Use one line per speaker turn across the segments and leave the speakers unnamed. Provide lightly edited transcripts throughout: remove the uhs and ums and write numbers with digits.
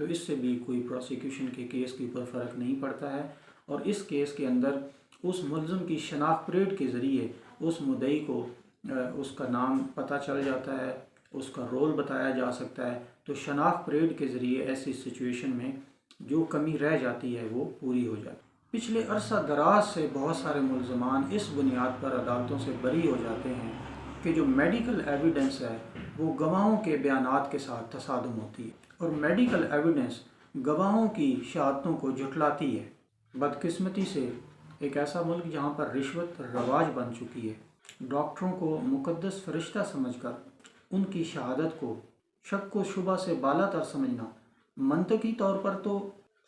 تو اس سے بھی کوئی پروسیکیوشن کے کیس کے اوپر فرق نہیں پڑتا ہے، اور اس کیس کے اندر اس ملزم کی شناخت پریڈ کے ذریعے اس مدعی کو اس کا نام پتہ چل جاتا ہے، اس کا رول بتایا جا سکتا ہے، تو شناخت پریڈ کے ذریعے ایسی سچویشن میں جو کمی رہ جاتی ہے وہ پوری ہو جاتی ہے۔ پچھلے عرصہ دراز سے بہت سارے ملزمان اس بنیاد پر عدالتوں سے بری ہو جاتے ہیں کہ جو میڈیکل ایویڈنس ہے وہ گواہوں کے بیانات کے ساتھ تصادم ہوتی ہے، اور میڈیکل ایویڈنس گواہوں کی شہادتوں کو جھٹلاتی ہے۔ بدقسمتی سے ایک ایسا ملک جہاں پر رشوت رواج بن چکی ہے، ڈاکٹروں کو مقدس فرشتہ سمجھ کر ان کی شہادت کو شک و شبہ سے بالا تر سمجھنا منطقی طور پر تو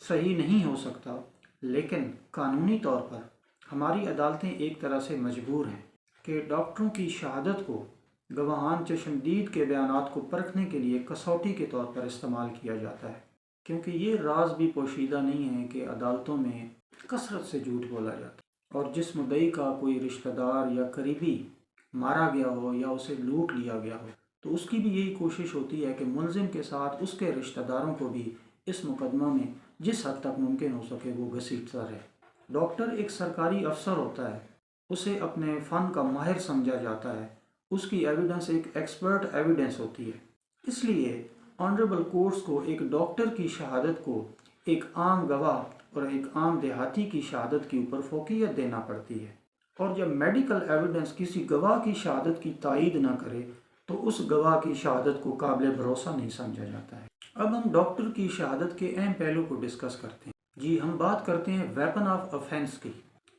صحیح نہیں ہو سکتا، لیکن قانونی طور پر ہماری عدالتیں ایک طرح سے مجبور ہیں کہ ڈاکٹروں کی شہادت کو گواہان چشمدید کے بیانات کو پرکھنے کے لیے کسوٹی کے طور پر استعمال کیا جاتا ہے، کیونکہ یہ راز بھی پوشیدہ نہیں ہے کہ عدالتوں میں کثرت سے جھوٹ بولا جاتا ہے، اور جس مدعی کا کوئی رشتہ دار یا قریبی مارا گیا ہو یا اسے لوٹ لیا گیا ہو تو اس کی بھی یہی کوشش ہوتی ہے کہ ملزم کے ساتھ اس کے رشتہ داروں کو بھی اس مقدمہ میں جس حد تک ممکن ہو سکے وہ گھسیٹتا رہے۔ ڈاکٹر ایک سرکاری افسر ہوتا ہے، اسے اپنے فن کا ماہر سمجھا جاتا ہے، اس کی ایویڈنس ایک ایکسپرٹ ایویڈنس ہوتی ہے، اس لیے آنریبل کورٹس کو ایک ڈاکٹر کی شہادت کو ایک عام گواہ اور ایک عام دیہاتی کی شہادت کے اوپر فوقیت دینا پڑتی ہے، اور جب میڈیکل ایویڈنس کسی گواہ کی شہادت کی تائید نہ کرے تو اس گواہ کی شہادت کو قابل بھروسہ نہیں سمجھا جاتا ہے۔ اب ہم ڈاکٹر کی شہادت کے اہم پہلو کو ڈسکس کرتے ہیں۔ جی، ہم بات کرتے ہیں ویپن آف افینس کی۔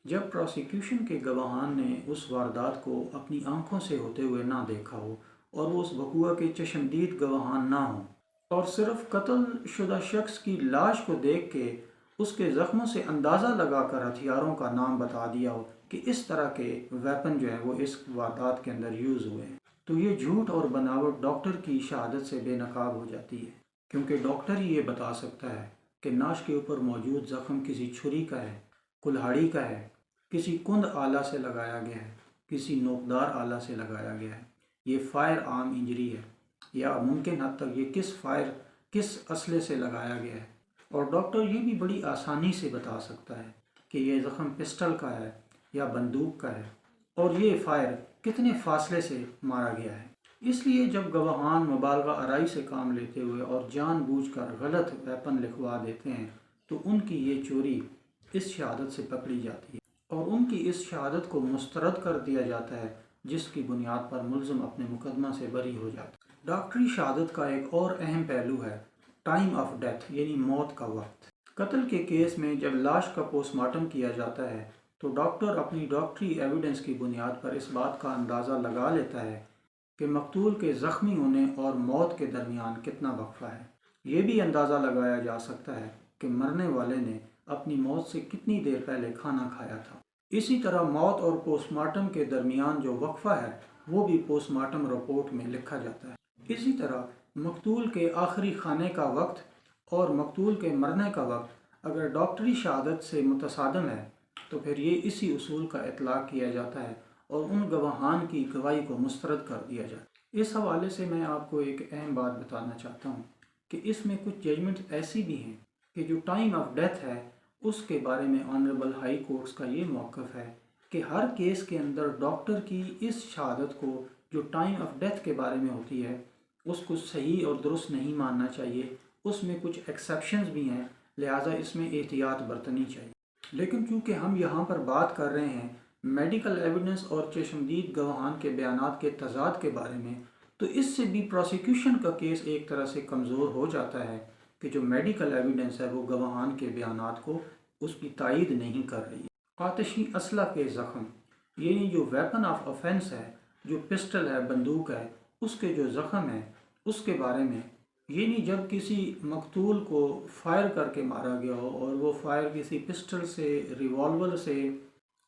جب پروسیکیوشن کے گواہان نے اس واردات کو اپنی آنکھوں سے ہوتے ہوئے نہ دیکھا ہو اور وہ اس وقوع کے چشمدید گواہان نہ ہوں، اور صرف قتل شدہ شخص کی لاش کو دیکھ کے اس کے زخموں سے اندازہ لگا کر ہتھیاروں کا نام بتا دیا ہو کہ اس طرح کے ویپن جو ہیں وہ اس واردات کے اندر یوز ہوئے ہیں، تو یہ جھوٹ اور بناوٹ ڈاکٹر کی شہادت سے بے نقاب ہو جاتی ہے، کیونکہ ڈاکٹر ہی یہ بتا سکتا ہے کہ ناش کے اوپر موجود زخم کسی چھری کا ہے، کلہاڑی کا ہے، کسی کند آلہ سے لگایا گیا ہے، کسی نوکدار آلہ سے لگایا گیا ہے، یہ فائر آرم انجری ہے، یا ممکن حد تک یہ کس اسلحے سے لگایا گیا ہے، اور ڈاکٹر یہ بھی بڑی آسانی سے بتا سکتا ہے کہ یہ زخم پسٹل کا ہے یا بندوق کا ہے، اور یہ فائر کتنے فاصلے سے مارا گیا ہے۔ اس لیے جب گواہان مبالغہ آرائی سے کام لیتے ہوئے اور جان بوجھ کر غلط ویپن لکھوا دیتے ہیں تو ان کی یہ چوری اس شہادت سے پکڑی جاتی ہے، اور ان کی اس شہادت کو مسترد کر دیا جاتا ہے، جس کی بنیاد پر ملزم اپنے مقدمہ سے بری ہو جاتا ہے۔ ڈاکٹری شہادت کا ایک اور اہم پہلو ہے ٹائم آف ڈیتھ، یعنی موت کا وقت۔ قتل کے کیس میں جب لاش کا پوسٹ مارٹم کیا جاتا ہے تو ڈاکٹر اپنی ڈاکٹری ایویڈنس کی بنیاد پر اس بات کا اندازہ لگا لیتا ہے کہ مقتول کے زخمی ہونے اور موت کے درمیان کتنا وقفہ ہے۔ یہ بھی اندازہ لگایا جا سکتا ہے کہ مرنے والے نے اپنی موت سے کتنی دیر پہلے کھانا کھایا تھا۔ اسی طرح موت اور پوسٹ مارٹم کے درمیان جو وقفہ ہے وہ بھی پوسٹ مارٹم رپورٹ میں لکھا جاتا ہے۔ اسی طرح مقتول کے آخری کھانے کا وقت اور مقتول کے مرنے کا وقت اگر ڈاکٹری شہادت سے متصادم ہے تو پھر یہ اسی اصول کا اطلاق کیا جاتا ہے اور ان گواہان کی گواہی کو مسترد کر دیا جاتا ہے۔ اس حوالے سے میں آپ کو ایک اہم بات بتانا چاہتا ہوں کہ اس میں کچھ ججمنٹ ایسی بھی ہیں کہ جو ٹائم آف ڈیتھ ہے اس کے بارے میں آنریبل ہائی کورٹس کا یہ موقف ہے کہ ہر کیس کے اندر ڈاکٹر کی اس شہادت کو جو ٹائم آف ڈیتھ کے بارے میں ہوتی ہے اس کو صحیح اور درست نہیں ماننا چاہیے، اس میں کچھ ایکسیپشنز بھی ہیں، لہٰذا اس میں احتیاط برتنی چاہیے۔ لیکن چونکہ ہم یہاں پر بات کر رہے ہیں میڈیکل ایویڈنس اور چشمدید گواہان کے بیانات کے تضاد کے بارے میں، تو اس سے بھی پروسیکیوشن کا کیس ایک طرح سے کمزور ہو جاتا ہے کہ جو میڈیکل ایویڈنس ہے وہ گواہان کے بیانات کو اس کی تائید نہیں کر رہی ہے۔ آتشی اسلحہ کے زخم، یعنی جو ویپن آف آفینس ہے، جو پسٹل ہے، بندوق ہے، اس کے جو زخم ہیں اس کے بارے میں، یعنی جب کسی مقتول کو فائر کر کے مارا گیا ہو اور وہ فائر کسی پسٹل سے، ریوالور سے،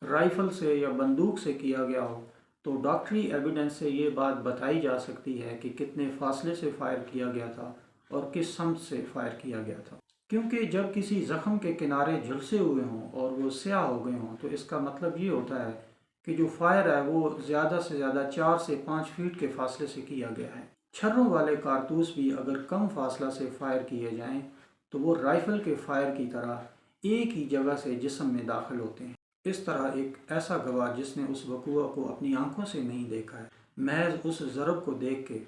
رائفل سے یا بندوق سے کیا گیا ہو تو ڈاکٹری ایویڈنس سے یہ بات بتائی جا سکتی ہے کہ کتنے فاصلے سے فائر کیا گیا تھا اور کس سمت سے فائر کیا گیا تھا، کیونکہ جب کسی زخم کے کنارے جھلسے ہوئے ہوں اور وہ سیاہ ہو گئے ہوں تو اس کا مطلب یہ ہوتا ہے کہ جو فائر ہے وہ زیادہ سے زیادہ 4 سے 5 فیٹ کے فاصلے سے کیا گیا ہے۔ چھروں والے کارتوس بھی اگر کم فاصلہ سے فائر کیے جائیں تو وہ رائفل کے فائر کی طرح ایک ہی جگہ سے جسم میں داخل ہوتے ہیں۔ اس طرح ایک ایسا گواہ جس نے اس وقوع کو اپنی آنکھوں سے نہیں دیکھا ہے، محض اس ضرب کو دیکھ کے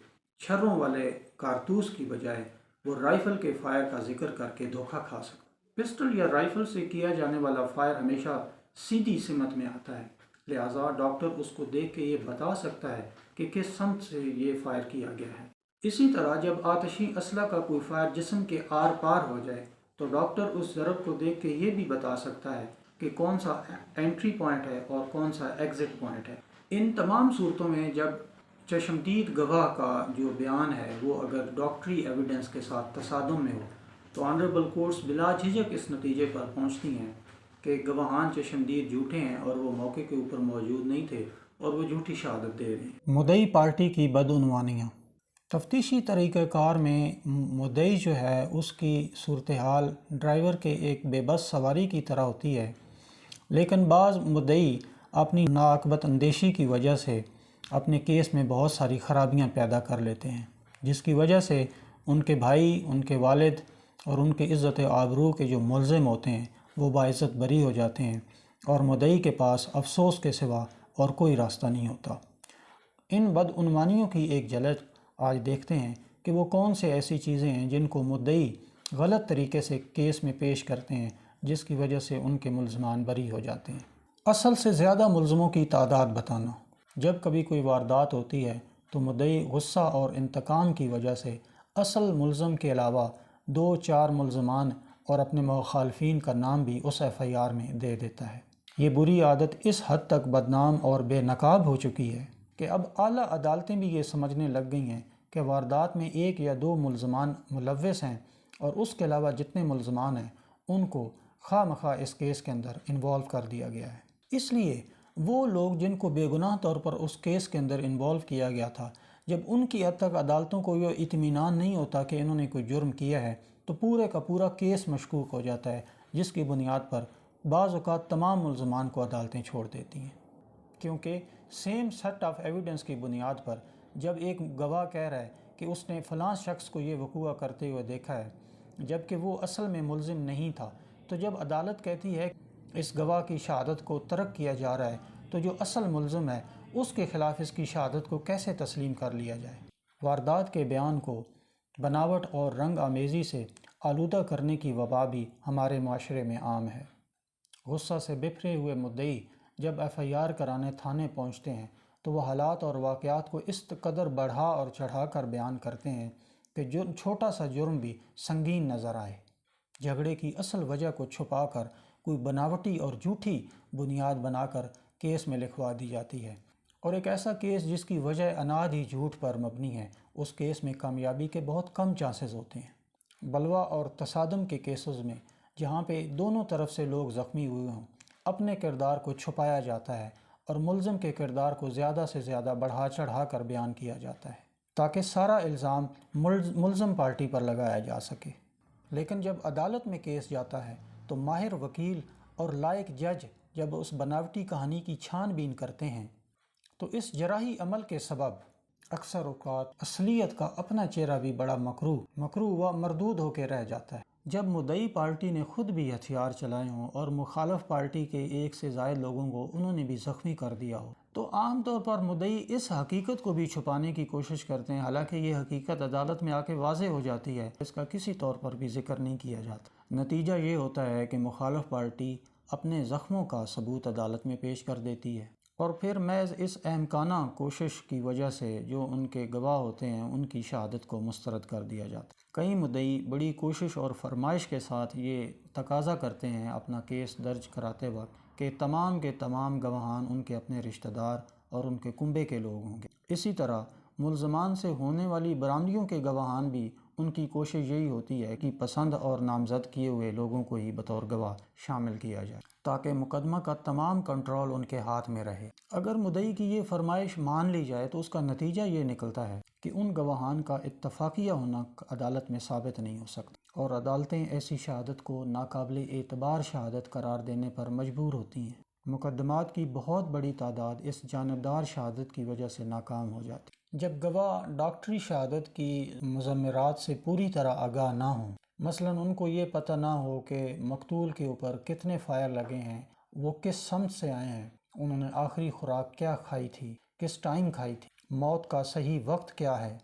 چھروں والے کارتوس کی بجائے وہ رائفل کے فائر کا ذکر کر کے دھوکہ کھا سکتا۔ پسٹل یا رائفل سے کیا جانے والا فائر ہمیشہ سیدھی سمت میں آتا ہے، لہٰذا ڈاکٹر اس کو دیکھ کے یہ بتا سکتا ہے کہ کس سمت سے یہ فائر کیا گیا ہے۔ اسی طرح جب آتشی اسلحہ کا کوئی فائر جسم کے آر پار ہو جائے تو ڈاکٹر اس ضرب کو دیکھ کے یہ بھی بتا سکتا ہے کہ کون سا انٹری پوائنٹ ہے اور کون سا ایگزٹ پوائنٹ ہے۔ ان تمام صورتوں میں جب چشمدید گواہ کا جو بیان ہے وہ اگر ڈاکٹری ایویڈنس کے ساتھ تصادم میں ہو تو آنریبل کورٹس بلا جھجک اس نتیجے پر پہنچتی ہیں کہ گواہان چشمدید جھوٹے ہیں اور وہ موقع کے اوپر موجود نہیں تھے اور وہ جھوٹی شہادت دے رہے ہیں۔ مدعی پارٹی کی بدعنوانیاں۔ تفتیشی طریقہ کار میں مدعی جو ہے اس کی صورتحال ڈرائیور کے ایک بے بس سواری کی طرح ہوتی ہے، لیکن بعض مدعی اپنی ناعاقبت اندیشی کی وجہ سے اپنے کیس میں بہت ساری خرابیاں پیدا کر لیتے ہیں، جس کی وجہ سے ان کے بھائی، ان کے والد اور ان کے عزت و آبرو کے جو ملزم ہوتے ہیں وہ باعزت بری ہو جاتے ہیں اور مدعی کے پاس افسوس کے سوا اور کوئی راستہ نہیں ہوتا۔ ان بدعنوانیوں کی ایک جھلک آج دیکھتے ہیں کہ وہ کون سے ایسی چیزیں ہیں جن کو مدعی غلط طریقے سے کیس میں پیش کرتے ہیں، جس کی وجہ سے ان کے ملزمان بری ہو جاتے ہیں۔ اصل سے زیادہ ملزموں کی تعداد بتانا۔ جب کبھی کوئی واردات ہوتی ہے تو مدعی غصہ اور انتقام کی وجہ سے اصل ملزم کے علاوہ 2-4 ملزمان اور اپنے مخالفین کا نام بھی اس ایف آئی آر میں دے دیتا ہے۔ یہ بری عادت اس حد تک بدنام اور بے نقاب ہو چکی ہے کہ اب اعلیٰ عدالتیں بھی یہ سمجھنے لگ گئی ہیں کہ واردات میں 1 یا 2 ملزمان ملوث ہیں اور اس کے علاوہ جتنے ملزمان ہیں ان کو خواہ مخواہ اس کیس کے اندر انوالو کر دیا گیا ہے۔ اس لیے وہ لوگ جن کو بے گناہ طور پر اس کیس کے اندر انوالو کیا گیا تھا، جب ان کی اب تک عدالتوں کو یہ اطمینان نہیں ہوتا کہ انہوں نے کوئی جرم کیا ہے تو پورے کا پورا کیس مشکوک ہو جاتا ہے، جس کی بنیاد پر بعض اوقات تمام ملزمان کو عدالتیں چھوڑ دیتی ہیں، کیونکہ سیم سیٹ آف ایویڈنس کی بنیاد پر جب ایک گواہ کہہ رہا ہے کہ اس نے فلاں شخص کو یہ وقوع کرتے ہوئے دیکھا ہے جبکہ وہ اصل میں ملزم نہیں تھا، تو جب عدالت کہتی ہے اس گواہ کی شہادت کو ترک کیا جا رہا ہے تو جو اصل ملزم ہے اس کے خلاف اس کی شہادت کو کیسے تسلیم کر لیا جائے؟ واردات کے بیان کو بناوٹ اور رنگ آمیزی سے آلودہ کرنے کی وبا بھی ہمارے معاشرے میں عام ہے۔ غصہ سے بپھرے ہوئے مدعی جب ایف آئی آر کرانے تھانے پہنچتے ہیں تو وہ حالات اور واقعات کو اس قدر بڑھا اور چڑھا کر بیان کرتے ہیں کہ چھوٹا سا جرم بھی سنگین نظر آئے۔ جھگڑے کی اصل وجہ کو چھپا کر کوئی بناوٹی اور جھوٹی بنیاد بنا کر کیس میں لکھوا دی جاتی ہے، اور ایک ایسا کیس جس کی وجہ اناد ہی جھوٹ پر مبنی ہے، اس کیس میں کامیابی کے بہت کم چانسز ہوتے ہیں۔ بلوا اور تصادم کے کیسز میں جہاں پہ دونوں طرف سے لوگ زخمی ہوئے ہوں، اپنے کردار کو چھپایا جاتا ہے اور ملزم کے کردار کو زیادہ سے زیادہ بڑھا چڑھا کر بیان کیا جاتا ہے تاکہ سارا الزام ملزم پارٹی پر لگایا جا سکے۔ لیکن جب عدالت میں کیس جاتا ہے تو ماہر وکیل اور لائق جج جب اس بناوٹی کہانی کی چھان بین کرتے ہیں تو اس جراحی عمل کے سبب اکثر اوقات اصلیت کا اپنا چہرہ بھی بڑا مکروہ و مردود ہو کے رہ جاتا ہے۔ جب مدعی پارٹی نے خود بھی ہتھیار چلائے ہوں اور مخالف پارٹی کے 1 سے زائد لوگوں کو انہوں نے بھی زخمی کر دیا ہو تو عام طور پر مدعی اس حقیقت کو بھی چھپانے کی کوشش کرتے ہیں، حالانکہ یہ حقیقت عدالت میں آ کے واضح ہو جاتی ہے، اس کا کسی طور پر بھی ذکر نہیں کیا جاتا۔ نتیجہ یہ ہوتا ہے کہ مخالف پارٹی اپنے زخموں کا ثبوت عدالت میں پیش کر دیتی ہے اور پھر محض اس احمقانہ کوشش کی وجہ سے جو ان کے گواہ ہوتے ہیں ان کی شہادت کو مسترد کر دیا جاتا ہے۔ کئی مدعی بڑی کوشش اور فرمائش کے ساتھ یہ تقاضا کرتے ہیں اپنا کیس درج کراتے وقت کہ تمام کے تمام گواہان ان کے اپنے رشتہ دار اور ان کے کنبے کے لوگ ہوں گے۔ اسی طرح ملزمان سے ہونے والی برآمدیوں کے گواہان بھی ان کی کوشش یہی ہوتی ہے کہ پسند اور نامزد کیے ہوئے لوگوں کو ہی بطور گواہ شامل کیا جائے تاکہ مقدمہ کا تمام کنٹرول ان کے ہاتھ میں رہے۔ اگر مدعی کی یہ فرمائش مان لی جائے تو اس کا نتیجہ یہ نکلتا ہے کہ ان گواہان کا اتفاقیہ ہونا عدالت میں ثابت نہیں ہو سکتا اور عدالتیں ایسی شہادت کو ناقابل اعتبار شہادت قرار دینے پر مجبور ہوتی ہیں۔ مقدمات کی بہت بڑی تعداد اس جانبدار شہادت کی وجہ سے ناکام ہو جاتی ہے۔ جب گواہ ڈاکٹری شہادت کی مضمرات سے پوری طرح آگاہ نہ ہوں مثلاً ان کو یہ پتہ نہ ہو کہ مقتول کے اوپر کتنے فائر لگے ہیں، وہ کس سمت سے آئے ہیں، انہوں نے آخری خوراک کیا کھائی تھی، کس ٹائم کھائی تھی، موت کا صحیح وقت کیا ہے،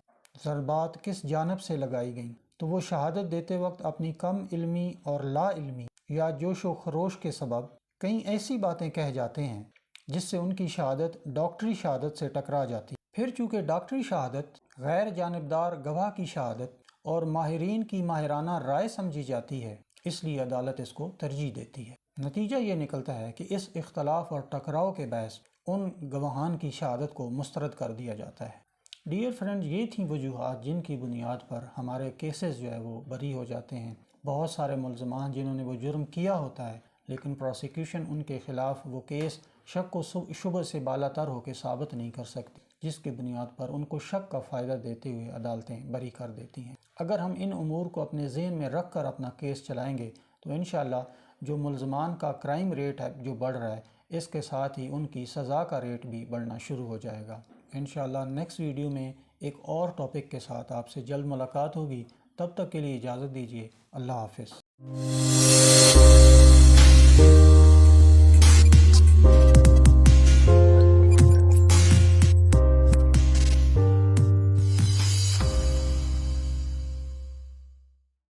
ضربات کس جانب سے لگائی گئیں، تو وہ شہادت دیتے وقت اپنی کم علمی اور لا علمی یا جوش و خروش کے سبب کئی ایسی باتیں کہہ جاتے ہیں جس سے ان کی شہادت ڈاکٹری شہادت سے ٹکرا جاتی ہے۔ پھر چونکہ ڈاکٹری شہادت غیر جانبدار گواہ کی شہادت اور ماہرین کی ماہرانہ رائے سمجھی جاتی ہے، اس لیے عدالت اس کو ترجیح دیتی ہے۔ نتیجہ یہ نکلتا ہے کہ اس اختلاف اور ٹکراؤ کے باعث ان گواہان کی شہادت کو مسترد کر دیا جاتا ہے۔ ڈیئر فرینڈ، یہ تھیں وجوہات جن کی بنیاد پر ہمارے کیسز جو ہے وہ بری ہو جاتے ہیں۔ بہت سارے ملزمان جنہوں نے وہ جرم کیا ہوتا ہے لیکن پروسیکیوشن ان کے خلاف وہ کیس شک و شبہ سے بالا تر ہو کے ثابت نہیں کر سکتی، جس کی بنیاد پر ان کو شک کا فائدہ دیتے ہوئے عدالتیں بری کر دیتی ہیں۔ اگر ہم ان امور کو اپنے ذہن میں رکھ کر اپنا کیس چلائیں گے تو انشاءاللہ جو ملزمان کا کرائم ریٹ ہے جو بڑھ رہا ہے، اس کے ساتھ ہی ان کی سزا کا ریٹ بھی بڑھنا شروع ہو جائے گا۔ انشاءاللہ نیکسٹ ویڈیو میں ایک اور ٹاپک کے ساتھ آپ سے جلد ملاقات ہوگی۔ تب تک کے لیے اجازت دیجیے۔ اللہ حافظ۔